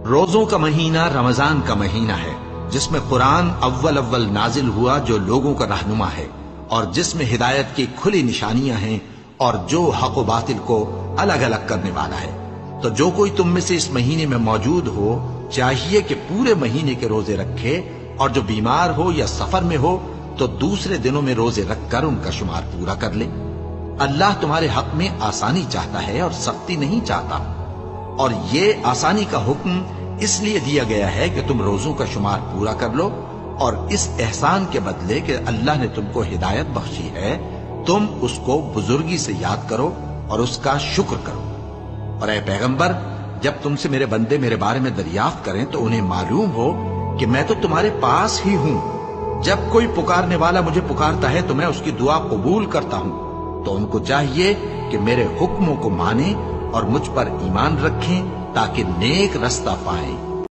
روزوں کا مہینہ رمضان کا مہینہ ہے، جس میں قرآن اول نازل ہوا، جو لوگوں کا رہنما ہے اور جس میں ہدایت کی کھلی نشانیاں ہیں اور جو حق و باطل کو الگ الگ کرنے والا ہے۔ تو جو کوئی تم میں سے اس مہینے میں موجود ہو چاہیے کہ پورے مہینے کے روزے رکھے، اور جو بیمار ہو یا سفر میں ہو تو دوسرے دنوں میں روزے رکھ کر ان کا شمار پورا کر لے۔ اللہ تمہارے حق میں آسانی چاہتا ہے اور سختی نہیں چاہتا، اور یہ آسانی کا حکم اس لیے دیا گیا ہے کہ تم روزوں کا شمار پورا کر لو، اور اس احسان کے بدلے کہ اللہ نے تم کو ہدایت بخشی ہے تم اس کو بزرگی سے یاد کرو اور اس کا شکر کرو۔ اور اے پیغمبر، جب تم سے میرے بندے میرے بارے میں دریافت کریں تو انہیں معلوم ہو کہ میں تو تمہارے پاس ہی ہوں۔ جب کوئی پکارنے والا مجھے پکارتا ہے تو میں اس کی دعا قبول کرتا ہوں۔ تو ان کو چاہیے کہ میرے حکموں کو مانیں اور مجھ پر ایمان رکھیں تاکہ نیک رستہ پائیں۔